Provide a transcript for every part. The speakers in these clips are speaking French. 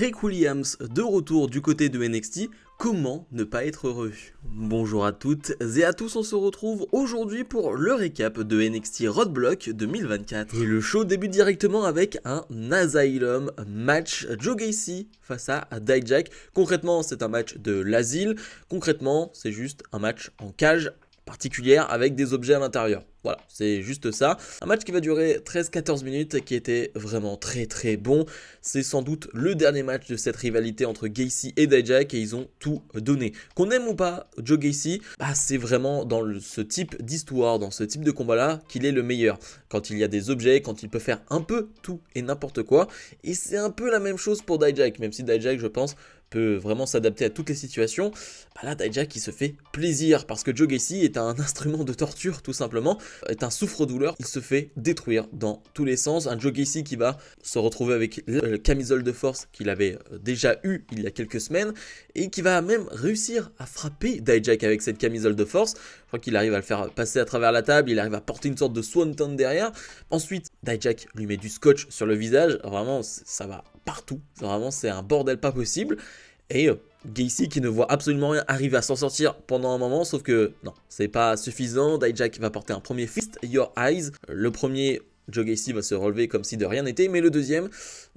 Trick Williams de retour du côté de NXT, comment ne pas être heureux? Bonjour à toutes et à tous, on se retrouve aujourd'hui pour le récap de NXT Roadblock 2024. Et le show débute directement avec un Asylum match, Joe Gacy face à Dijak. Concrètement, c'est un match de l'asile, concrètement, c'est juste un match en cage particulière avec des objets à l'intérieur. Voilà, c'est juste ça. Un match qui va durer 13-14 minutes et qui était vraiment très bon. C'est sans doute le dernier match de cette rivalité entre Gacy et Dijak et ils ont tout donné. Qu'on aime ou pas Joe Gacy, c'est vraiment dans ce type d'histoire, dans ce type de combat-là qu'il est le meilleur. Quand il y a des objets, quand il peut faire un peu tout et n'importe quoi. Et c'est un peu la même chose pour Dijak, même si Dijak, je pense, peut vraiment s'adapter à toutes les situations. Là, Dijak, il se fait plaisir parce que Joe Gacy est un instrument de torture, tout simplement, est un souffre-douleur. Il se fait détruire dans tous les sens. Un Joe Gacy qui va se retrouver avec le camisole de force qu'il avait déjà eu il y a quelques semaines et qui va même réussir à frapper Dijak avec cette camisole de force. Je crois qu'il arrive à le faire passer à travers la table, il arrive à porter une sorte de swanton derrière. Ensuite, Dijak lui met du scotch sur le visage. Vraiment, ça va partout. Vraiment, c'est un bordel pas possible. Et Gacy qui ne voit absolument rien arrive à s'en sortir pendant un moment, sauf que non, c'est pas suffisant. Dijak va porter un premier Fist Your Eyes. Le premier, Joe Gacy va se relever comme si de rien n'était, mais le deuxième,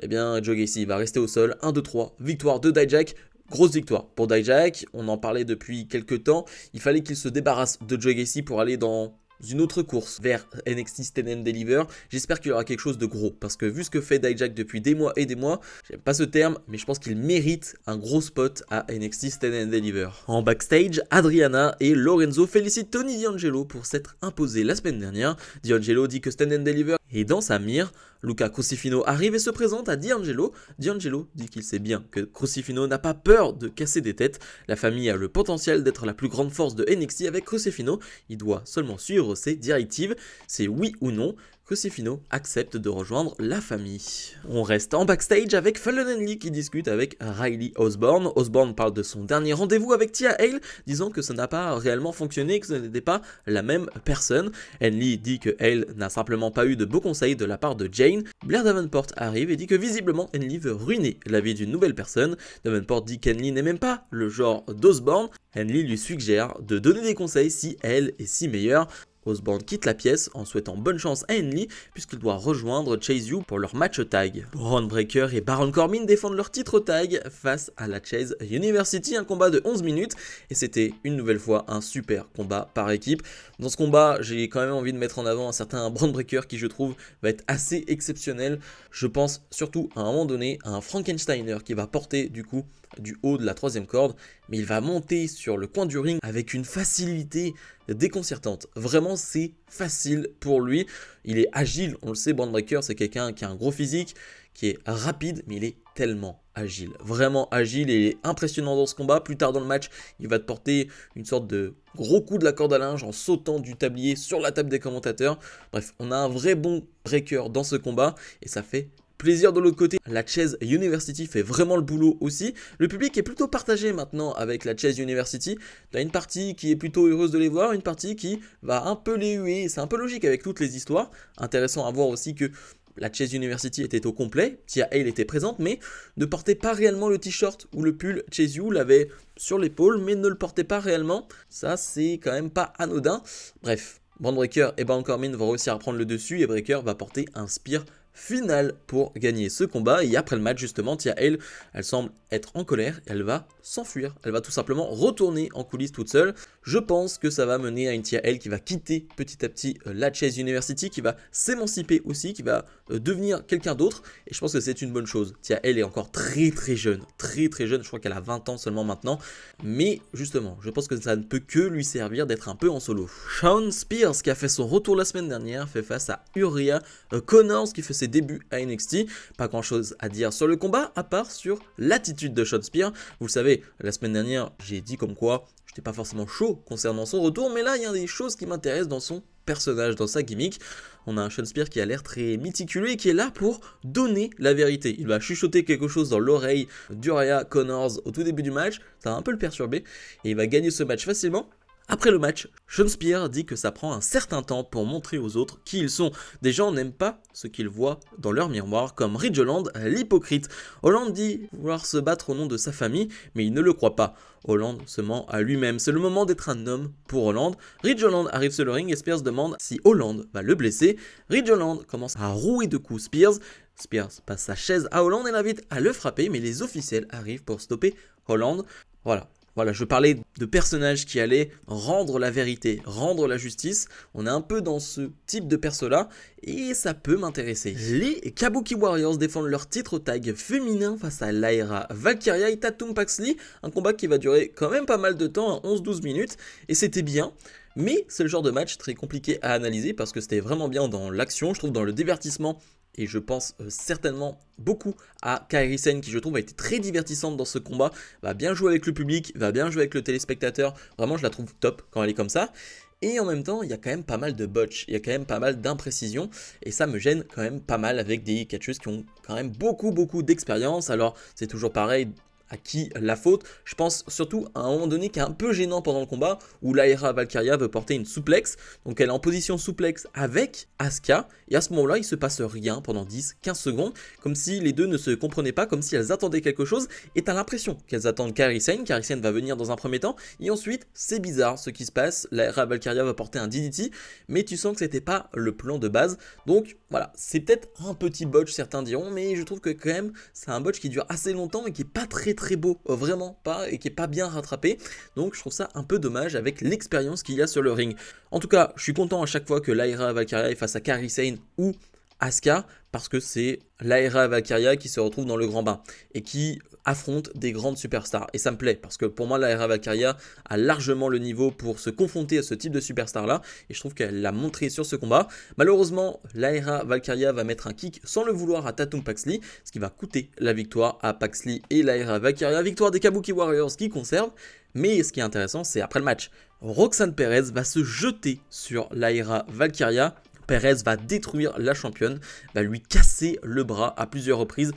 Joe Gacy va rester au sol. 1, 2, 3, victoire de Dijak. Grosse victoire pour Dijak, on en parlait depuis quelques temps. Il fallait qu'il se débarrasse de Joe Gacy pour aller dans une autre course vers NXT Stand and Deliver. J'espère qu'il y aura quelque chose de gros parce que vu ce que fait Dijak depuis des mois et des mois, j'aime pas ce terme mais je pense qu'il mérite un gros spot à NXT Stand and Deliver. En backstage, Adriana et Lorenzo félicitent Tony D'Angelo pour s'être imposé la semaine dernière. D'Angelo dit que Stand and Deliver est dans sa mire. Luca Crucifino arrive et se présente à D'Angelo. D'Angelo dit qu'il sait bien que Crucifino n'a pas peur de casser des têtes. La famille a le potentiel d'être la plus grande force de NXT avec Crucifino. Il doit seulement suivre ses directives. C'est oui ou non. Crucifino accepte de rejoindre la famille. On reste en backstage avec Fallon Henley qui discute avec Riley Osborne. Osborne parle de son dernier rendez-vous avec Tia Hale, disant que ça n'a pas réellement fonctionné, que ce n'était pas la même personne. Henley dit que Hale n'a simplement pas eu de beaux conseils de la part de Jane. Blair Davenport arrive et dit que visiblement Henley veut ruiner la vie d'une nouvelle personne. Davenport dit qu'Henley n'est même pas le genre d'Osborne. Henley lui suggère de donner des conseils si elle est si meilleure. Osborne quitte la pièce en souhaitant bonne chance à Henley puisqu'il doit rejoindre Chase U pour leur match tag. Braun Breaker et Baron Corbin défendent leur titre tag face à la Chase University, un combat de 11 minutes et c'était une nouvelle fois un super combat par équipe. Dans ce combat, j'ai quand même envie de mettre en avant un certain Braun Breaker qui je trouve va être assez exceptionnel. Je pense surtout à un moment donné à un Frankensteiner qui va porter du coup du haut de la troisième corde, mais il va monter sur le coin du ring avec une facilité déconcertante. Vraiment, c'est facile pour lui. Il est agile, on le sait, Braun Breaker, c'est quelqu'un qui a un gros physique, qui est rapide, mais il est tellement agile. Vraiment agile et il est impressionnant dans ce combat. Plus tard dans le match, il va te porter une sorte de gros coup de la corde à linge en sautant du tablier sur la table des commentateurs. Bref, on a un vrai bon breaker dans ce combat et ça fait plaisir de l'autre côté. La Chase University fait vraiment le boulot aussi. Le public est plutôt partagé maintenant avec la Chase University. Tu as une partie qui est plutôt heureuse de les voir, une partie qui va un peu les huer. C'est un peu logique avec toutes les histoires. Intéressant à voir aussi que la Chase University était au complet, Tia Hale était présente, mais ne portait pas réellement le t-shirt ou le pull. Chase U l'avait sur l'épaule, mais ne le portait pas réellement. Ça, c'est quand même pas anodin. Bref, Braun Breaker et Baron Corbin vont réussir à prendre le dessus et Breaker va porter un spear final pour gagner ce combat. Et après le match justement, Tia Hale, elle semble être en colère et elle va s'enfuir. Elle va tout simplement retourner en coulisses toute seule. Je pense que ça va mener à une Tia Hale qui va quitter petit à petit la Chase University, qui va s'émanciper aussi, qui va devenir quelqu'un d'autre. Et je pense que c'est une bonne chose. Tia Hale est encore très jeune, très jeune. Je crois qu'elle a 20 ans seulement maintenant. Mais justement, je pense que ça ne peut que lui servir d'être un peu en solo. Shawn Spears, qui a fait son retour la semaine dernière, fait face à Uriah Connors, qui fait ses débuts à NXT. Pas grand chose à dire sur le combat, à part sur l'attitude de Shawn Spears. Vous le savez, la semaine dernière, j'ai dit comme quoi j'étais pas forcément chaud concernant son retour, mais là, il y a des choses qui m'intéressent dans son personnage, dans sa gimmick. On a un Shawn Spears qui a l'air très méticuleux et qui est là pour donner la vérité. Il va chuchoter quelque chose dans l'oreille d'Uriah Connors au tout début du match, ça va un peu le perturber, et il va gagner ce match facilement. Après le match, Sean Spears dit que ça prend un certain temps pour montrer aux autres qui ils sont. Des gens n'aiment pas ce qu'ils voient dans leur miroir, comme Ridge Holland, l'hypocrite. Holland dit vouloir se battre au nom de sa famille, mais il ne le croit pas. Holland se ment à lui-même. C'est le moment d'être un homme pour Holland. Ridge Holland arrive sur le ring et Spears demande si Holland va le blesser. Ridge Holland commence à rouer de coups Spears. Spears passe sa chaise à Holland et l'invite à le frapper, mais les officiels arrivent pour stopper Holland. Voilà, je parlais de personnages qui allaient rendre la vérité, rendre la justice. On est un peu dans ce type de perso-là et ça peut m'intéresser. Les Kabuki Warriors défendent leur titre tag féminin face à Lyra Valkyria et Tatum Paxley. Un combat qui va durer quand même pas mal de temps, 11-12 minutes, et c'était bien. Mais c'est le genre de match très compliqué à analyser parce que c'était vraiment bien dans l'action, je trouve dans le divertissement. Et je pense certainement beaucoup à Kairi Sane qui je trouve a été très divertissante dans ce combat, va bien jouer avec le public, va bien jouer avec le téléspectateur, vraiment je la trouve top quand elle est comme ça. Et en même temps, il y a quand même pas mal de botch, il y a quand même pas mal d'imprécisions, et ça me gêne quand même pas mal avec des catcheuses qui ont quand même beaucoup d'expérience. Alors c'est toujours pareil, à qui la faute? Je pense surtout à un moment donné qui est un peu gênant pendant le combat où Lyra Valkyria veut porter une souplex, donc elle est en position souplex avec Asuka et à ce moment là il se passe rien pendant 10-15 secondes comme si les deux ne se comprenaient pas, comme si elles attendaient quelque chose et t'as l'impression qu'elles attendent Kairi Sane va venir dans un premier temps et ensuite c'est bizarre ce qui se passe, Lyra Valkyria va porter un DDT mais tu sens que c'était pas le plan de base, donc voilà, c'est peut-être un petit botch certains diront, mais je trouve que quand même c'est un botch qui dure assez longtemps et qui est pas très beau, vraiment pas, et qui est pas bien rattrapé, donc je trouve ça un peu dommage avec l'expérience qu'il y a sur le ring. En tout cas, je suis content à chaque fois que Lyra Valkyria est face à Kairi Sane ou Asuka, parce que c'est Lyra Valkyria qui se retrouve dans le grand bain et qui affronte des grandes superstars. Et ça me plaît parce que pour moi, Lyra Valkyria a largement le niveau pour se confronter à ce type de superstar là. Et je trouve qu'elle l'a montré sur ce combat. Malheureusement, Lyra Valkyria va mettre un kick sans le vouloir à Tatum Paxley, ce qui va coûter la victoire à Paxley et Lyra Valkyria. Victoire des Kabuki Warriors qui conservent. Mais ce qui est intéressant, c'est après le match, Roxanne Perez va se jeter sur Lyra Valkyria. Perez va détruire la championne, va lui casser le bras à plusieurs reprises.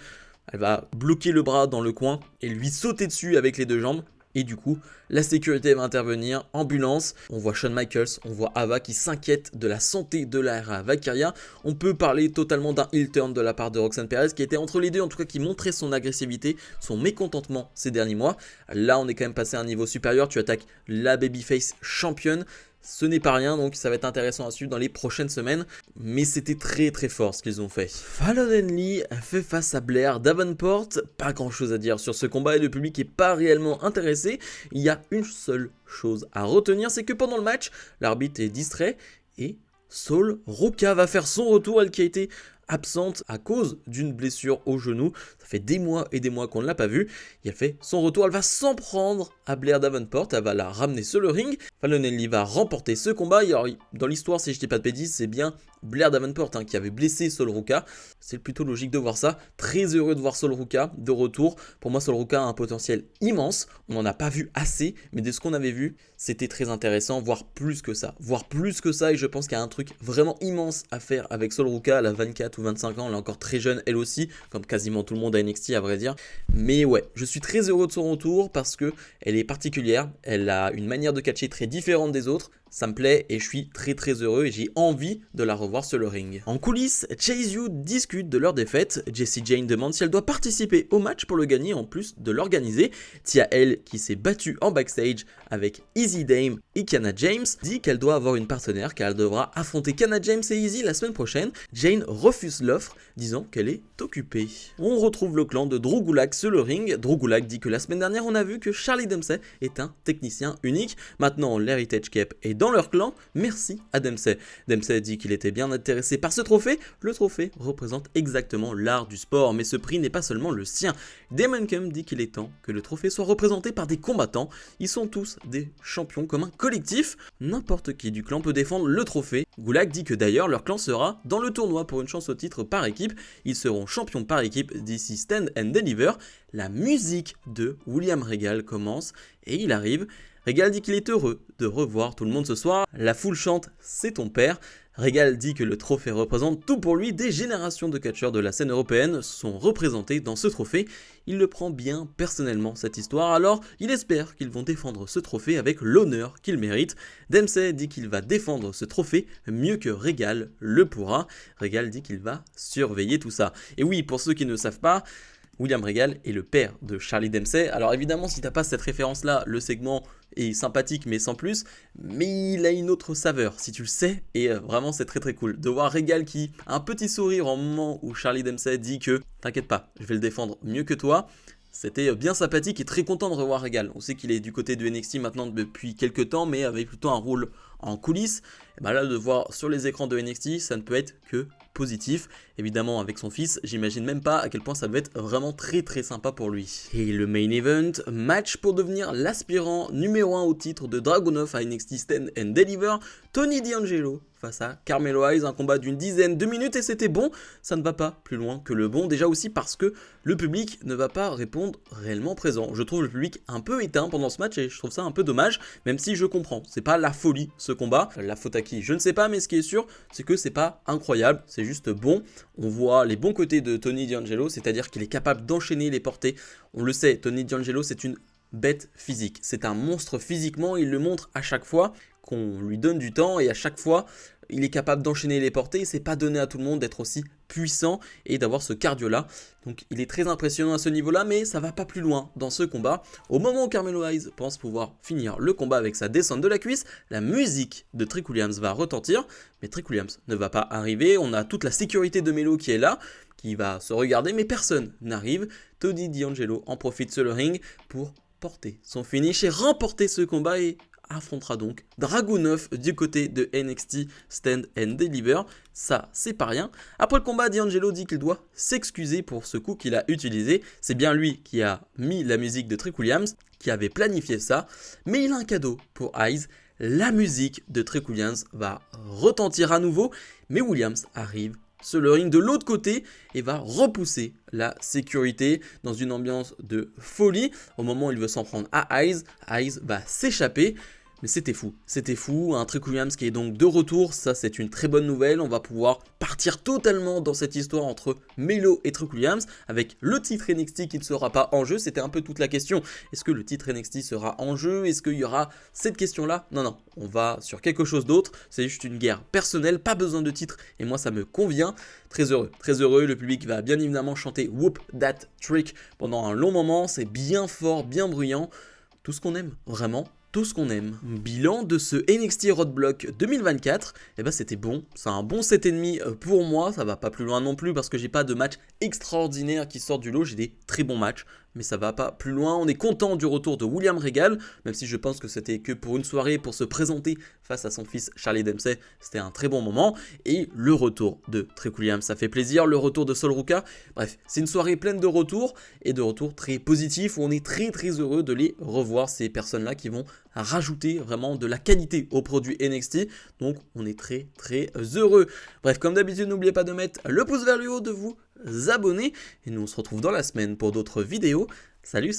Elle va bloquer le bras dans le coin et lui sauter dessus avec les deux jambes. Et du coup, la sécurité va intervenir, ambulance. On voit Shawn Michaels, on voit Ava qui s'inquiète de la santé de Lyra Valkyria. On peut parler totalement d'un heel turn de la part de Roxanne Perez qui était entre les deux, en tout cas qui montrait son agressivité, son mécontentement ces derniers mois. Là, on est quand même passé à un niveau supérieur. Tu attaques la babyface championne. Ce n'est pas rien, donc ça va être intéressant à suivre dans les prochaines semaines. Mais c'était très fort ce qu'ils ont fait. Fallon Henley fait face à Blair Davenport. Pas grand chose à dire sur ce combat et le public n'est pas réellement intéressé. Il y a une seule chose à retenir, c'est que pendant le match, l'arbitre est distrait et Sol Ruca va faire son retour, elle qui a été absente à cause d'une blessure au genou. Ça fait des mois et des mois qu'on ne l'a pas vue. Et elle fait son retour, elle va s'en prendre à Blair Davenport, elle va la ramener sur le ring. Fallon Henley va remporter ce combat. Et alors, dans l'histoire, si je dis pas de bêtises, c'est bien Blair Davenport qui avait blessé Sol Ruca. C'est plutôt logique de voir ça. Très heureux de voir Sol Ruca de retour. Pour moi, Sol Ruca a un potentiel immense. On n'en a pas vu assez, mais de ce qu'on avait vu, c'était très intéressant, voire plus que ça. Et je pense qu'il y a un truc vraiment immense à faire avec Sol Ruca. Elle a 24 ou 25 ans, elle est encore très jeune elle aussi, comme quasiment tout le monde à NXT à vrai dire. Mais ouais, je suis très heureux de son retour parce que elle est particulière, elle a une manière de catcher très différente des autres. Ça me plaît et je suis très heureux et j'ai envie de la revoir sur le ring. En coulisses, Chase U discute de leur défaite. Jessie Jane demande si elle doit participer au match pour le gagner en plus de l'organiser. Tia L, qui s'est battue en backstage avec Easy Dame et Kiana James, dit qu'elle doit avoir une partenaire car elle devra affronter Kiana James et Easy la semaine prochaine. Jane refuse l'offre, disant qu'elle est occupée. On retrouve le clan de Drew Gulak sur le ring. Drew Gulak dit que la semaine dernière on a vu que Charlie Dempsey est un technicien unique. Maintenant l'Heritage Cape est dans leur clan, merci à Dempsey. Dempsey dit qu'il était bien intéressé par ce trophée. Le trophée représente exactement l'art du sport, mais ce prix n'est pas seulement le sien. Damon Kim dit qu'il est temps que le trophée soit représenté par des combattants. Ils sont tous des champions comme un collectif. N'importe qui du clan peut défendre le trophée. Gulak dit que d'ailleurs leur clan sera dans le tournoi pour une chance au titre par équipe. Ils seront champions par équipe d'ici Stand and Deliver. La musique de William Regal commence et il arrive. Regal dit qu'il est heureux de revoir tout le monde ce soir. La foule chante « C'est ton père ». Regal dit que le trophée représente tout pour lui, des générations de catcheurs de la scène européenne sont représentés dans ce trophée. Il le prend bien personnellement cette histoire, alors il espère qu'ils vont défendre ce trophée avec l'honneur qu'il mérite. Dempsey dit qu'il va défendre ce trophée mieux que Regal le pourra. Regal dit qu'il va surveiller tout ça. Et oui, pour ceux qui ne savent pas, William Regal est le père de Charlie Dempsey. Alors évidemment, si t'as pas cette référence-là, le segment est sympathique mais sans plus, mais il a une autre saveur si tu le sais, et vraiment c'est très très cool de voir Regal qui a un petit sourire au moment où Charlie Dempsey dit que t'inquiète pas, je vais le défendre mieux que toi. C'était bien sympathique et très content de revoir Regal. On sait qu'il est du côté de NXT maintenant depuis quelques temps, mais avec plutôt un rôle en coulisses. Et ben là, de voir sur les écrans de NXT, ça ne peut être que positif. Évidemment, avec son fils, j'imagine même pas à quel point ça devait être vraiment très très sympa pour lui. Et le main event, match pour devenir l'aspirant numéro 1 au titre de Dragunov à NXT Stand and Deliver, Tony D'Angelo face à Carmelo Hayes, un combat d'une dizaine de minutes et c'était bon, ça ne va pas plus loin que le bon, déjà aussi parce que le public ne va pas répondre réellement présent. Je trouve le public un peu éteint pendant ce match et je trouve ça un peu dommage, même si je comprends, c'est pas la folie ce combat, la faute à qui je ne sais pas, mais ce qui est sûr, c'est que c'est pas incroyable, c'est juste bon. On voit les bons côtés de Tony D'Angelo, c'est-à-dire qu'il est capable d'enchaîner les portées. On le sait, Tony D'Angelo c'est une bête physique, c'est un monstre physiquement, il le montre à chaque fois qu'on lui donne du temps et à chaque fois il est capable d'enchaîner les portées, c'est pas donné à tout le monde d'être aussi puissant et d'avoir ce cardio là, donc il est très impressionnant à ce niveau là, mais ça va pas plus loin dans ce combat. Au moment où Carmelo Hayes pense pouvoir finir le combat avec sa descente de la cuisse, la musique de Trick Williams va retentir, mais Trick Williams ne va pas arriver, on a toute la sécurité de Melo qui est là, qui va se regarder, mais personne n'arrive. Tony D'Angelo en profite sur le ring pour porter son finish et remporter ce combat et affrontera donc Dragunov du côté de NXT Stand and Deliver. Ça, c'est pas rien. Après le combat, D'Angelo dit qu'il doit s'excuser pour ce coup qu'il a utilisé. C'est bien lui qui a mis la musique de Trick Williams, qui avait planifié ça. Mais il a un cadeau pour Hayes. La musique de Trick Williams va retentir à nouveau, mais Williams arrive sur le ring de l'autre côté et va repousser la sécurité dans une ambiance de folie. Au moment où il veut s'en prendre à Hayes, Hayes va s'échapper. Mais c'était fou, un Trick Williams qui est donc de retour, ça c'est une très bonne nouvelle, on va pouvoir partir totalement dans cette histoire entre Melo et Trick Williams, avec le titre NXT qui ne sera pas en jeu, c'était un peu toute la question, est-ce que le titre NXT sera en jeu, est-ce qu'il y aura cette question-là? Non, on va sur quelque chose d'autre, c'est juste une guerre personnelle, pas besoin de titre, et moi ça me convient, très heureux, le public va bien évidemment chanter Whoop That Trick pendant un long moment, c'est bien fort, bien bruyant, tout ce qu'on aime, vraiment. Tout ce qu'on aime. Bilan de ce NXT Roadblock 2024, eh ben c'était bon, c'est un bon 7,5 pour moi, ça va pas plus loin non plus parce que j'ai pas de match extraordinaire qui sort du lot, j'ai des très bons matchs, mais ça va pas plus loin. On est content du retour de William Regal, même si je pense que c'était que pour une soirée, pour se présenter face à son fils Charlie Dempsey, c'était un très bon moment, et le retour de Trick Williams, ça fait plaisir, le retour de Sol Ruka, bref, c'est une soirée pleine de retours, et de retours très positifs, où on est très heureux de les revoir, ces personnes-là qui vont rajouter vraiment de la qualité au produit NXT, donc on est très heureux. Bref, comme d'habitude, n'oubliez pas de mettre le pouce vers le haut, de vous abonner, et nous on se retrouve dans la semaine pour d'autres vidéos. Salut